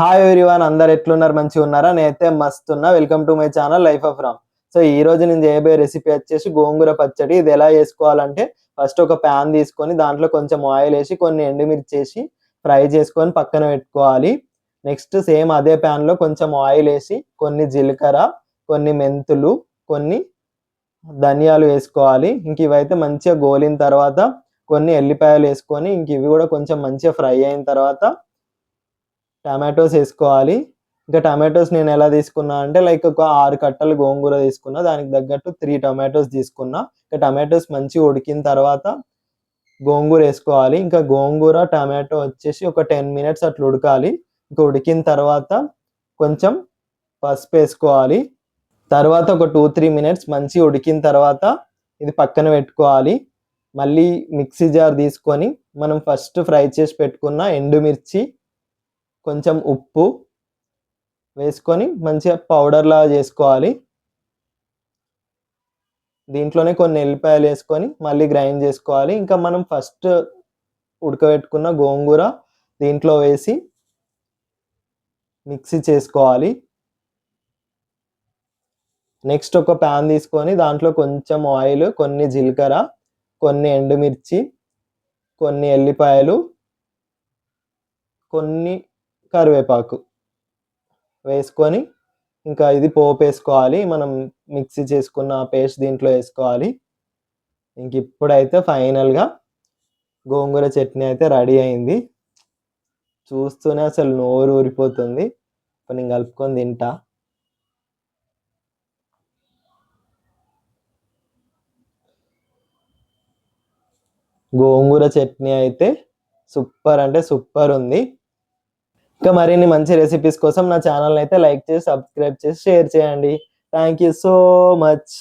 Hi everyone, అందరు ఎట్లున్నారు? మంచిగా ఉన్నారా? నేనైతే మస్తున్నా. Welcome to my channel life of Ram. So ఈ రోజు నేను చేయబోయే రెసిపీ వచ్చేసి గోంగూర పచ్చడి. ఇది ఎలా చేసుకోవాలంటే, ఫస్ట్ ఒక ప్యాన్ తీసుకొని దాంట్లో కొంచెం ఆయిల్ వేసి కొన్ని ఎండుమిర్చి వేసి ఫ్రై చేసుకొని పక్కన పెట్టుకోవాలి. నెక్స్ట్ సేమ్ అదే ప్యాన్లో కొంచెం ఆయిల్ వేసి కొన్ని జీలకర్ర, కొన్ని మెంతులు, కొన్ని ధనియాలు వేసుకోవాలి. ఇంక ఇవైతే మంచిగా గోలిన తర్వాత కొన్ని ఎల్లిపాయలు వేసుకొని ఇంక ఇవి కూడా కొంచెం మంచిగా ఫ్రై అయిన తర్వాత టమాటోస్ వేసుకోవాలి. ఇంకా టమాటోస్ నేను ఎలా తీసుకున్నా అంటే లైక్ ఒక 6 కట్టలు గోంగూర తీసుకున్నా, దానికి తగ్గట్టు 3 టమాటోస్ తీసుకున్నా. ఇంకా టమాటోస్ మంచిగా ఉడికిన తర్వాత గోంగూర వేసుకోవాలి. ఇంకా గోంగూర టమాటో వచ్చేసి ఒక 10 మినిట్స్ అట్లా ఉడకాలి. ఇంకా ఉడికిన తర్వాత కొంచెం పసుపు వేసుకోవాలి. తర్వాత ఒక 2-3 మినిట్స్ మంచిగా ఉడికిన తర్వాత ఇది పక్కన పెట్టుకోవాలి. మళ్ళీ మిక్సీ జార్ తీసుకొని మనం ఫస్ట్ ఫ్రై చేసి పెట్టుకున్న ఎండుమిర్చి, కొంచెం ఉప్పు వేసుకొని మంచిగా పౌడర్ లాగా చేసుకోవాలి. దీంట్లోనే కొన్ని ఎల్లిపాయలు వేసుకొని మళ్ళీ గ్రైండ్ చేసుకోవాలి. ఇంకా మనం ఫస్ట్ ఉడకబెట్టుకున్న గోంగూర దీంట్లో వేసి మిక్సీ చేసుకోవాలి. నెక్స్ట్ ఒక ప్యాన్ తీసుకొని దాంట్లో కొంచెం ఆయిల్, కొన్ని జీలకర్ర, కొన్ని ఎండుమిర్చి, కొన్ని ఎల్లిపాయలు, కొన్ని కరివేపాకు వేసుకొని ఇంకా ఇది పోపు వేసుకోవాలి. మనం మిక్సీ చేసుకున్న పేస్ట్ దీంట్లో వేసుకోవాలి. ఇంక ఇప్పుడైతే ఫైనల్గా గోంగూర చట్నీ అయితే రెడీ అయింది. చూస్తూనే అసలు నోరు ఊరిపోతుంది. ఇప్పుడు నేను కలుపుకొని తింటా. గోంగూర చట్నీ అయితే సూపర్ అంటే సూపర్ ఉంది. ఇంకా మరిన్ని మంచి రెసిపీస్ కోసం నా ఛానల్ అయితే లైక్ చేసి, సబ్స్క్రైబ్ చేసి, షేర్ చేయండి. Thank you so much.